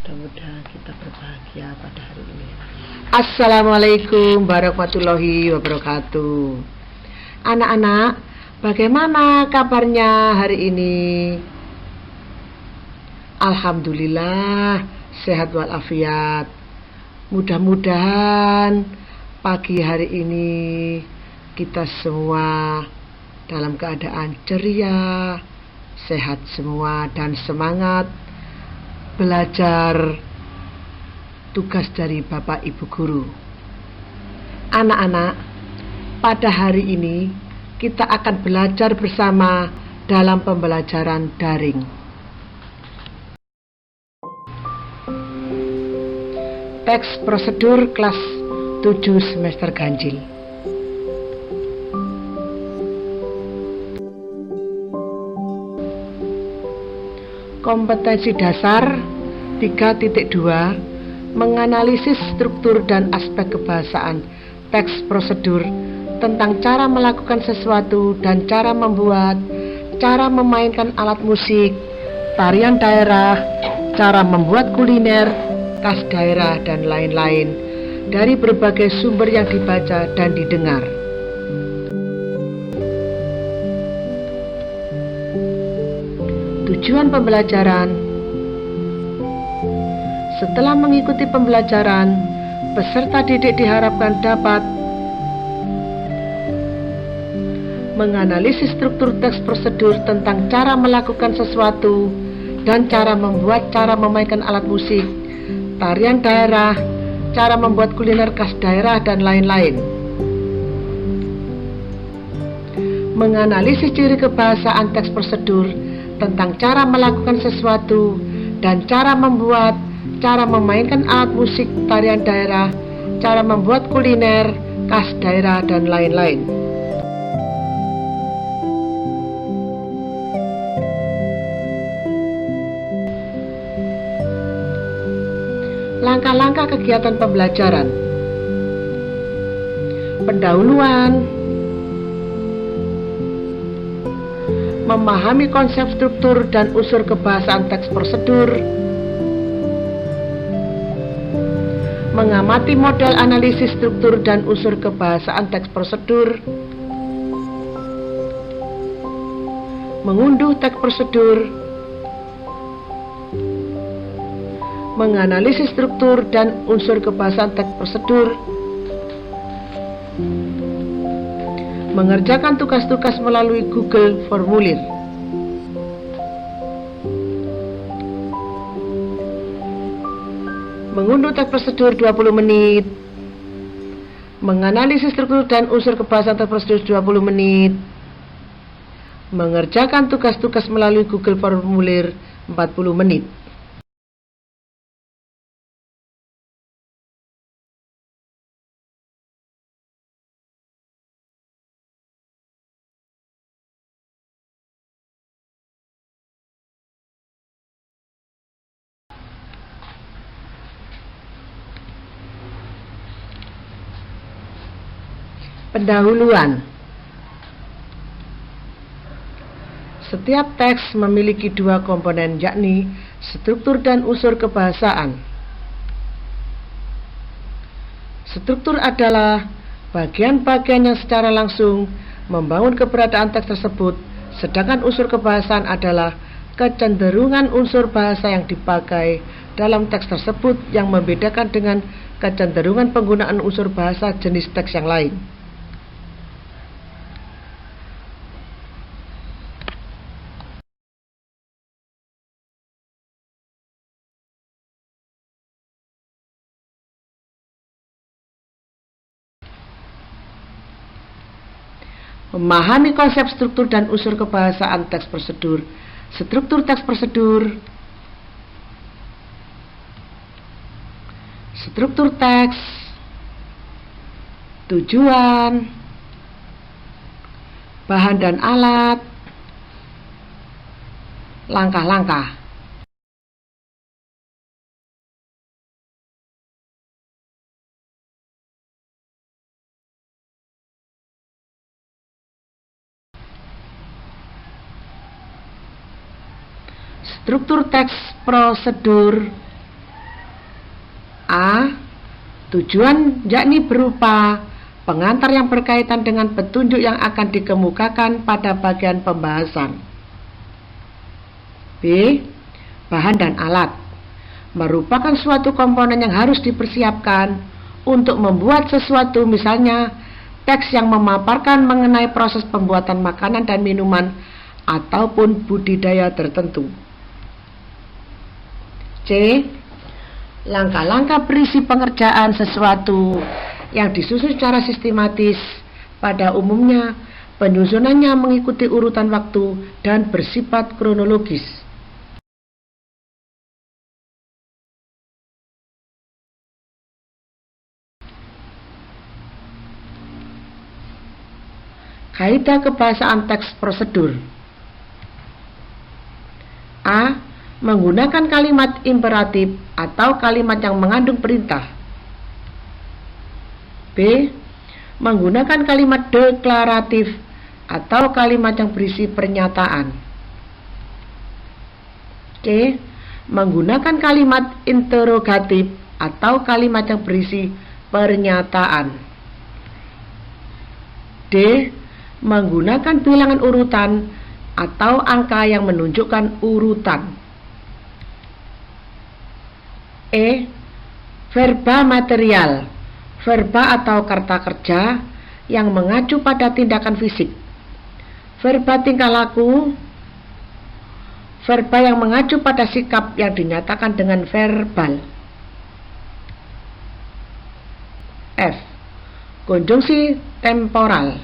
Mudah-mudahan kita berbahagia pada hari ini. Assalamualaikum warahmatullahi wabarakatuh. Anak-anak, bagaimana kabarnya hari ini? Alhamdulillah, sehat walafiat. Mudah-mudahan pagi hari ini kita semua dalam keadaan ceria, sehat semua, dan semangat belajar tugas dari Bapak Ibu Guru. Anak-anak, pada hari ini kita akan belajar bersama dalam pembelajaran daring. Teks prosedur kelas 7 semester ganjil. Kompetensi dasar 3.2 menganalisis struktur dan aspek kebahasaan teks prosedur tentang cara melakukan sesuatu dan cara membuat, cara memainkan alat musik, tarian daerah, cara membuat kuliner, khas daerah, dan lain-lain dari berbagai sumber yang dibaca dan didengar. Tujuan pembelajaran: setelah mengikuti pembelajaran, peserta didik diharapkan dapat menganalisis struktur teks prosedur tentang cara melakukan sesuatu dan cara membuat, cara memainkan alat musik, tarian daerah, cara membuat kuliner khas daerah, dan lain-lain. Menganalisis ciri kebahasaan teks prosedur tentang cara melakukan sesuatu dan cara membuat, cara memainkan alat musik, tarian daerah, cara membuat kuliner khas daerah, dan lain-lain. Langkah-langkah kegiatan pembelajaran. Pendahuluan: memahami konsep struktur dan unsur kebahasaan teks prosedur, mengamati model analisis struktur dan unsur kebahasaan teks prosedur, mengunduh teks prosedur, menganalisis struktur dan unsur kebahasaan teks prosedur, mengerjakan tugas-tugas melalui Google Formulir. Mengunduh teks prosedur 20 menit. Menganalisis struktur dan unsur kebahasaan teks prosedur 20 menit. Mengerjakan tugas-tugas melalui Google Formulir 40 menit. Pendahuluan. Setiap teks memiliki dua komponen, yakni struktur dan unsur kebahasaan. Struktur adalah bagian-bagian yang secara langsung membangun keberadaan teks tersebut, sedangkan unsur kebahasaan adalah kecenderungan unsur bahasa yang dipakai dalam teks tersebut yang membedakan dengan kecenderungan penggunaan unsur bahasa jenis teks yang lain. Memahami konsep struktur dan unsur kebahasaan teks prosedur. Struktur teks prosedur. Struktur teks. Tujuan. Bahan dan alat. Langkah-langkah. Struktur teks prosedur. A. Tujuan yakni berupa pengantar yang berkaitan dengan petunjuk yang akan dikemukakan pada bagian pembahasan. B. Bahan dan alat merupakan suatu komponen yang harus dipersiapkan untuk membuat sesuatu, misalnya teks yang memaparkan mengenai proses pembuatan makanan dan minuman ataupun budidaya tertentu. C. Langkah-langkah berisi pengerjaan sesuatu yang disusun secara sistematis. Pada umumnya, penyusunannya mengikuti urutan waktu dan bersifat kronologis. Kaidah kebahasaan teks prosedur. A. Menggunakan kalimat imperatif atau kalimat yang mengandung perintah. B. Menggunakan kalimat deklaratif atau kalimat yang berisi pernyataan. C. Menggunakan kalimat interrogatif atau kalimat yang berisi pernyataan. D. Menggunakan bilangan urutan atau angka yang menunjukkan urutan. E. Verba material, verba atau kata kerja yang mengacu pada tindakan fisik. Verba tingkah laku, verba yang mengacu pada sikap yang dinyatakan dengan verbal. F. Konjungsi temporal,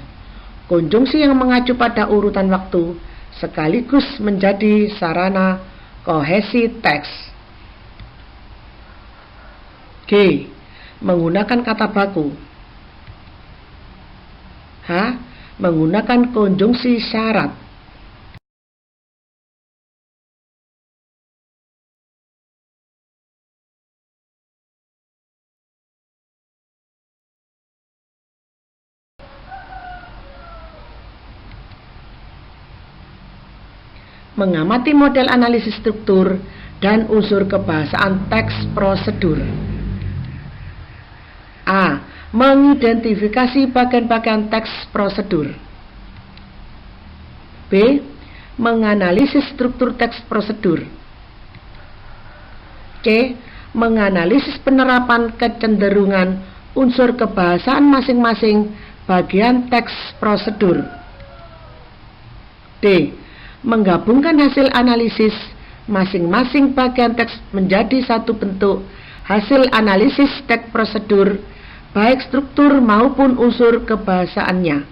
konjungsi yang mengacu pada urutan waktu sekaligus menjadi sarana kohesi teks. G. Menggunakan kata baku. H. Menggunakan konjungsi syarat. Mengamati model analisis struktur dan unsur kebahasaan teks prosedur. A. Mengidentifikasi bagian-bagian teks prosedur. B. Menganalisis struktur teks prosedur. C. Menganalisis penerapan kecenderungan unsur kebahasaan masing-masing bagian teks prosedur. D. Menggabungkan hasil analisis masing-masing bagian teks menjadi satu bentuk hasil analisis teks prosedur, baik struktur maupun unsur kebahasaannya.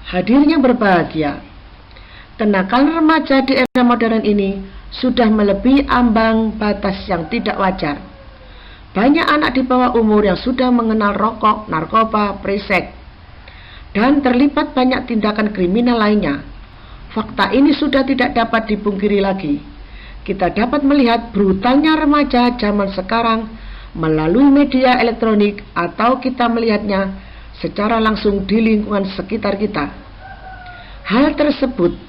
Hadirnya berbahagia. Kenakalan remaja di era modern ini sudah melebihi ambang batas yang tidak wajar. Banyak anak di bawah umur yang sudah mengenal rokok, narkoba, presek, dan terlibat banyak tindakan kriminal lainnya. Fakta ini sudah tidak dapat dipungkiri lagi. Kita dapat melihat brutalnya remaja zaman sekarang melalui media elektronik atau kita melihatnya secara langsung di lingkungan sekitar kita. Hal tersebut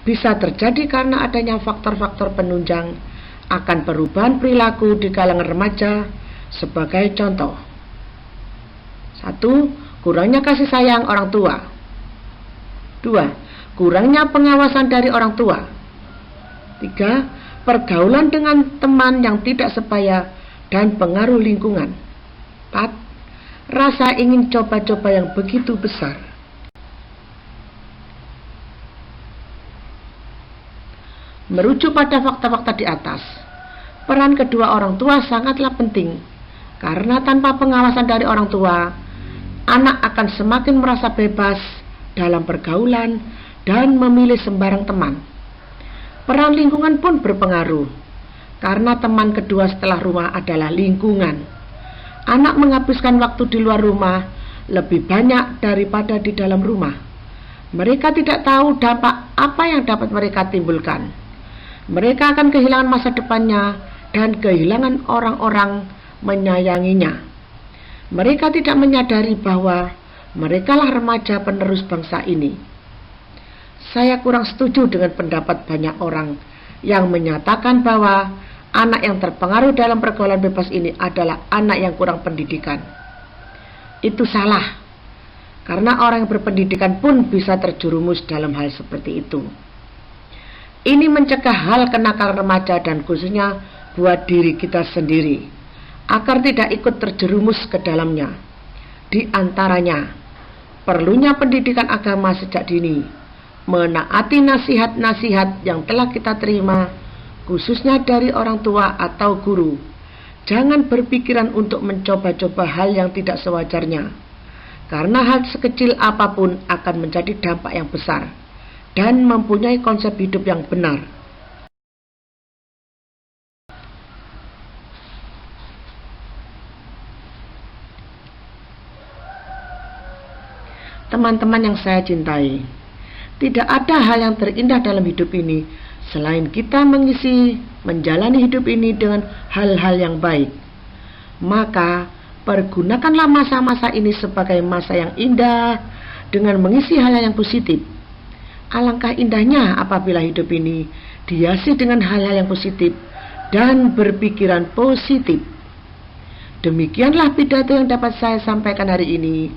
bisa terjadi karena adanya faktor-faktor penunjang akan perubahan perilaku di kalangan remaja. Sebagai contoh, 1. Kurangnya kasih sayang orang tua. 2. Kurangnya pengawasan dari orang tua. 3. Pergaulan dengan teman yang tidak sebaya dan pengaruh lingkungan. 4. Rasa ingin coba-coba yang begitu besar. Merujuk pada fakta-fakta di atas, peran kedua orang tua sangatlah penting, karena tanpa pengawasan dari orang tua, anak akan semakin merasa bebas dalam pergaulan dan memilih sembarang teman. Peran lingkungan pun berpengaruh, karena teman kedua setelah rumah adalah lingkungan. Anak menghabiskan waktu di luar rumah lebih banyak daripada di dalam rumah. Mereka tidak tahu dampak apa yang dapat mereka timbulkan. Mereka akan kehilangan masa depannya dan kehilangan orang-orang menyayanginya. Mereka tidak menyadari bahwa Merekalah remaja penerus bangsa ini. Saya kurang setuju dengan pendapat banyak orang yang menyatakan bahwa anak yang terpengaruh dalam pergaulan bebas ini adalah anak yang kurang pendidikan. Itu salah, karena orang yang berpendidikan pun bisa terjerumus dalam hal seperti itu. Ini mencegah hal kenakalan remaja dan khususnya buat diri kita sendiri, agar tidak ikut terjerumus ke dalamnya. Di antaranya, perlunya pendidikan agama sejak dini, menaati nasihat-nasihat yang telah kita terima, khususnya dari orang tua atau guru. Jangan berpikiran untuk mencoba-coba hal yang tidak sewajarnya, karena hal sekecil apapun akan menjadi dampak yang besar dan mempunyai konsep hidup yang benar. Teman-teman yang saya cintai, tidak ada hal yang terindah dalam hidup ini selain kita menjalani hidup ini dengan hal-hal yang baik. Maka pergunakanlah masa-masa ini sebagai masa yang indah dengan mengisi hal-hal yang positif. Alangkah indahnya apabila hidup ini dihiasi dengan hal-hal yang positif dan berpikiran positif. Demikianlah pidato yang dapat saya sampaikan hari ini.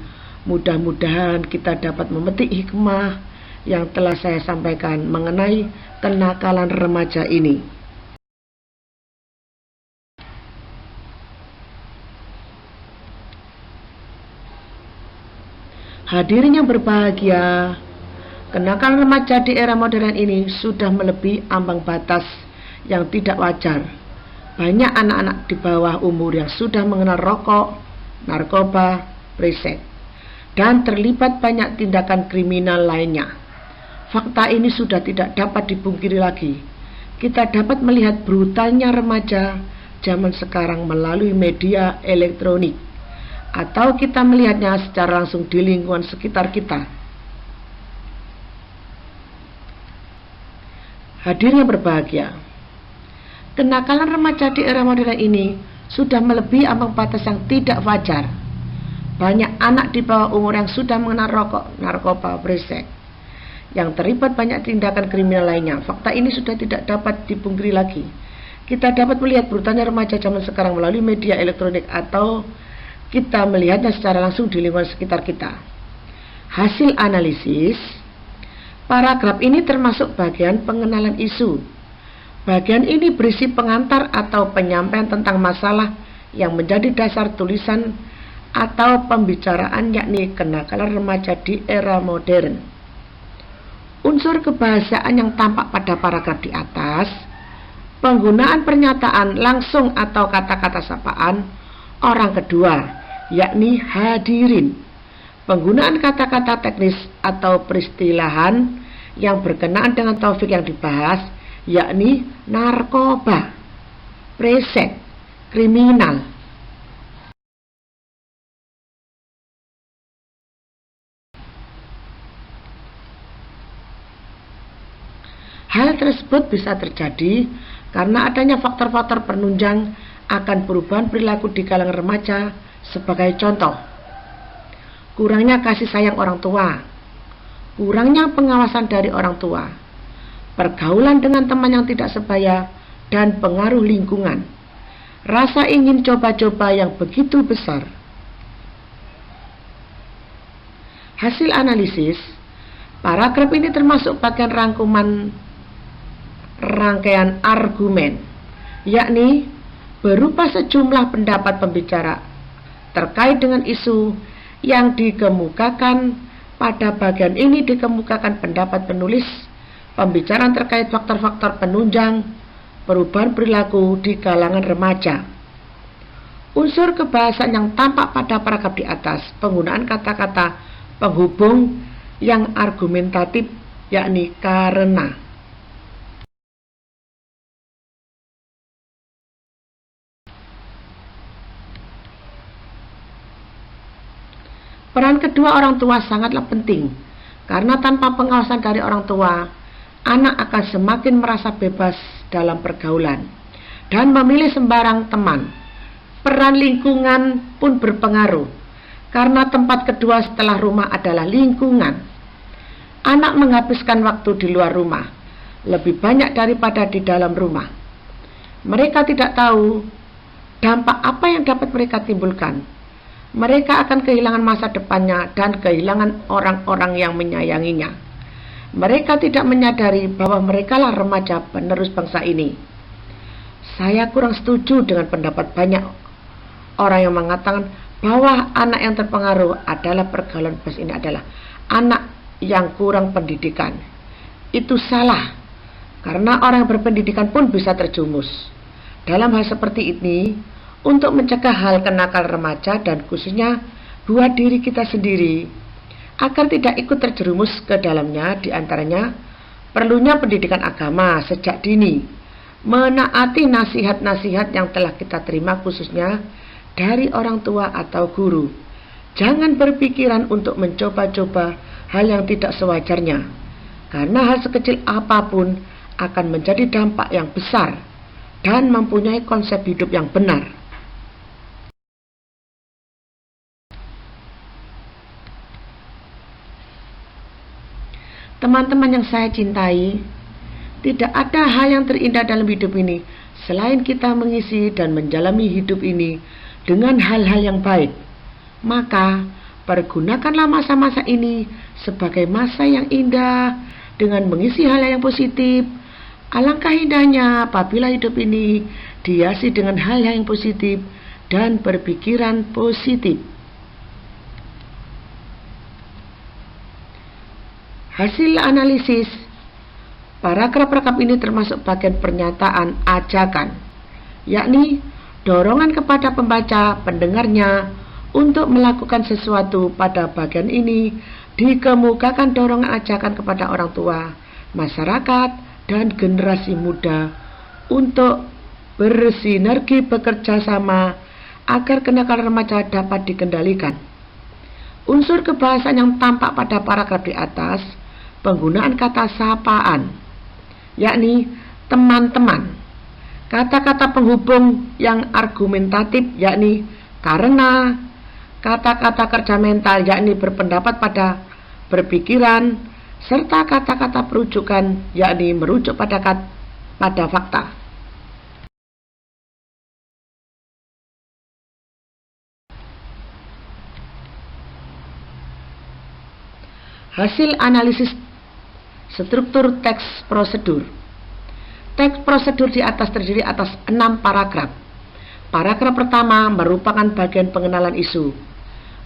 Mudah-mudahan kita dapat memetik hikmah yang telah saya sampaikan mengenai kenakalan remaja ini. Hadirin yang berbahagia, kenakalan remaja di era modern ini sudah melebihi ambang batas yang tidak wajar. Banyak anak-anak di bawah umur yang sudah mengenal rokok, narkoba, berseks, dan terlibat banyak tindakan kriminal lainnya. Fakta ini sudah tidak dapat dipungkiri lagi. Kita dapat melihat brutalnya remaja zaman sekarang melalui media elektronik, atau kita melihatnya secara langsung di lingkungan sekitar kita. Hadirin yang berbahagia, kenakalan remaja di era modern ini sudah melebihi ambang batas yang tidak wajar. Banyak anak di bawah umur yang sudah mengenal rokok, narkoba, berseks, yang terlibat banyak tindakan kriminal lainnya. Fakta ini sudah tidak dapat dipungkiri lagi. Kita dapat melihat brutalnya remaja zaman sekarang melalui media elektronik, atau kita melihatnya secara langsung di lingkungan sekitar kita. Hasil analisis, paragraf ini termasuk bagian pengenalan isu. Bagian ini berisi pengantar atau penyampaian tentang masalah yang menjadi dasar tulisan atau pembicaraan, yakni kenakalan remaja di era modern. Unsur kebahasaan yang tampak pada paragraf di atas, penggunaan pernyataan langsung atau kata-kata sapaan orang kedua, yakni hadirin. Penggunaan kata-kata teknis atau peristilahan yang berkenaan dengan topik yang dibahas, yakni narkoba, berseks, kriminal. Hal tersebut bisa terjadi karena adanya faktor-faktor penunjang akan perubahan perilaku di kalangan remaja. Sebagai contoh, kurangnya kasih sayang orang tua, kurangnya pengawasan dari orang tua, pergaulan dengan teman yang tidak sebaya, dan pengaruh lingkungan. Rasa ingin coba-coba yang begitu besar. Hasil analisis, paragraf ini termasuk bagian rangkaian argumen, yakni berupa sejumlah pendapat pembicara terkait dengan isu yang dikemukakan. Pada bagian ini dikemukakan pendapat penulis, pembicaraan terkait faktor-faktor penunjang perubahan perilaku di kalangan remaja. Unsur kebahasaan yang tampak pada paragraf di atas, penggunaan kata-kata penghubung yang argumentatif, yakni karena. Peran kedua orang tua sangatlah penting, karena tanpa pengawasan dari orang tua, anak akan semakin merasa bebas dalam pergaulan dan memilih sembarang teman. Peran lingkungan pun berpengaruh, karena tempat kedua setelah rumah adalah lingkungan. Anak menghabiskan waktu di luar rumah lebih banyak daripada di dalam rumah. Mereka tidak tahu dampak apa yang dapat mereka timbulkan. Mereka akan kehilangan masa depannya dan kehilangan orang-orang yang menyayanginya. Mereka tidak menyadari bahwa merekalah remaja penerus bangsa ini. Saya kurang setuju dengan pendapat banyak orang yang mengatakan bahwa anak yang terpengaruh adalah pergaulan bebas ini adalah anak yang kurang pendidikan. Itu salah, karena orang yang berpendidikan pun bisa terjumus. Dalam hal seperti ini, untuk mencegah hal kenakalan remaja dan khususnya buat diri kita sendiri, agar tidak ikut terjerumus ke dalamnya, diantaranya perlunya pendidikan agama sejak dini, menaati nasihat-nasihat yang telah kita terima khususnya dari orang tua atau guru. Jangan berpikiran untuk mencoba-coba hal yang tidak sewajarnya, karena hal sekecil apapun akan menjadi dampak yang besar dan mempunyai konsep hidup yang benar. Teman-teman yang saya cintai, tidak ada hal yang terindah dalam hidup ini selain kita mengisi dan menjalani hidup ini dengan hal-hal yang baik. Maka, pergunakanlah masa-masa ini sebagai masa yang indah dengan mengisi hal-hal yang positif. Alangkah indahnya apabila hidup ini dihiasi dengan hal-hal yang positif dan berpikiran positif. Hasil analisis paragraf rekap ini termasuk bagian pernyataan ajakan, yakni dorongan kepada pembaca, pendengarnya untuk melakukan sesuatu. Pada bagian ini dikemukakan dorongan ajakan kepada orang tua, masyarakat, dan generasi muda untuk bersinergi bekerja sama agar kenakalan remaja dapat dikendalikan. Unsur kebahasaan yang tampak pada paragraf di atas, penggunaan kata sapaan, yakni teman-teman. Kata-kata penghubung yang argumentatif, yakni karena. Kata-kata kerja mental, yakni berpendapat pada berpikiran. Serta kata-kata perujukan, yakni merujuk pada fakta. Hasil analisis struktur teks prosedur. Teks prosedur di atas terdiri atas 6 paragraf. Paragraf pertama merupakan bagian pengenalan isu.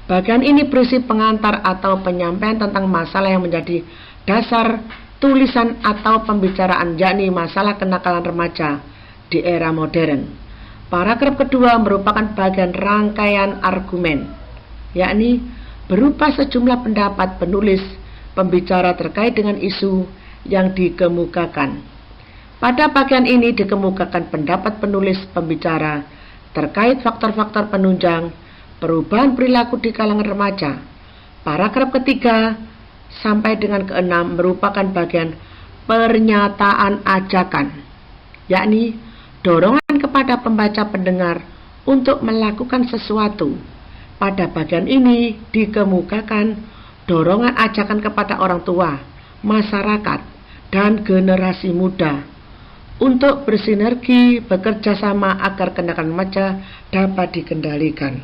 Bagian ini berisi pengantar atau penyampaian tentang masalah yang menjadi dasar tulisan atau pembicaraan, yakni masalah kenakalan remaja di era modern. Paragraf kedua merupakan bagian rangkaian argumen, yakni berupa sejumlah pendapat penulis pembicara terkait dengan isu yang dikemukakan. Pada bagian ini dikemukakan pendapat penulis pembicara terkait faktor-faktor penunjang perubahan perilaku di kalangan remaja. Paragraf ketiga sampai dengan keenam merupakan bagian pernyataan ajakan, yakni dorongan kepada pembaca pendengar untuk melakukan sesuatu. Pada bagian ini dikemukakan dorongan ajakan kepada orang tua, masyarakat, dan generasi muda untuk bersinergi bekerja sama agar kenakalan remaja dapat dikendalikan.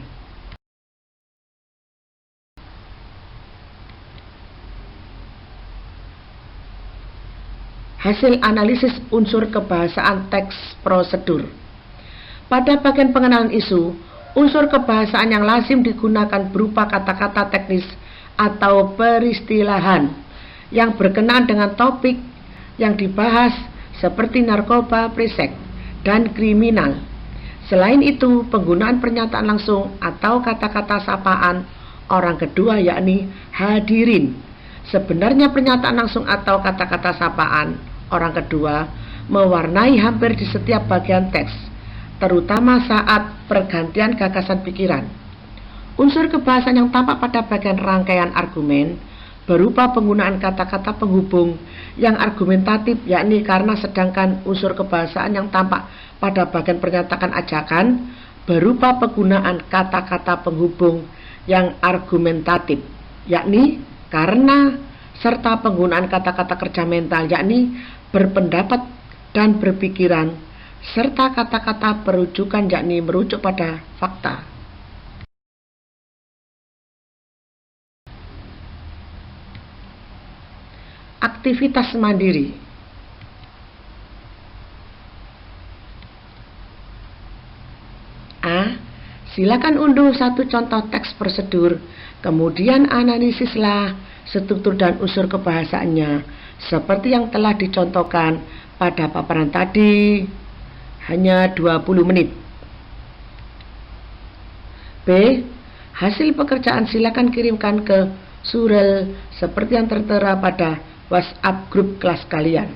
Hasil analisis unsur kebahasaan teks prosedur. Pada bagian pengenalan isu, unsur kebahasaan yang lazim digunakan berupa kata-kata teknis atau peristilahan yang berkenaan dengan topik yang dibahas seperti narkoba, presek, dan kriminal. Selain itu, penggunaan pernyataan langsung atau kata-kata sapaan orang kedua, yakni hadirin. Sebenarnya pernyataan langsung atau kata-kata sapaan orang kedua mewarnai hampir di setiap bagian teks, terutama saat pergantian gagasan pikiran. Unsur kebahasan yang tampak pada bagian rangkaian argumen berupa penggunaan kata-kata penghubung yang argumentatif, yakni karena, sedangkan unsur kebahasaan yang tampak pada bagian pernyataan ajakan berupa penggunaan kata-kata penghubung yang argumentatif, yakni karena serta penggunaan kata-kata kerja mental, yakni berpendapat dan berpikiran, serta kata-kata perujukan, yakni merujuk pada fakta. Aktivitas mandiri. A. Silakan unduh satu contoh teks prosedur, kemudian analisislah struktur dan unsur kebahasaannya seperti yang telah dicontohkan pada paparan tadi, hanya 20 menit. B. Hasil pekerjaan silakan kirimkan ke Surel seperti yang tertera pada WhatsApp grup kelas kalian.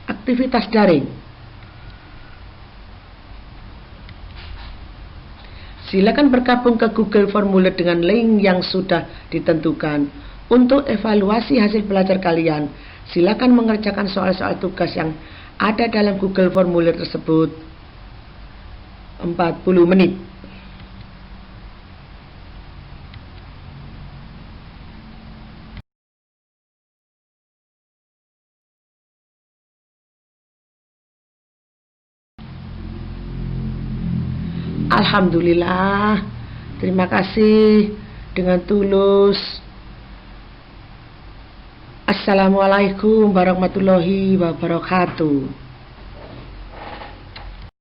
Aktivitas daring. Silakan bergabung ke Google Formulir dengan link yang sudah ditentukan. Untuk evaluasi hasil belajar kalian, silakan mengerjakan soal-soal tugas yang ada dalam Google Formulir tersebut 40 menit. Alhamdulillah, terima kasih dengan tulus. Assalamualaikum warahmatullahi wabarakatuh.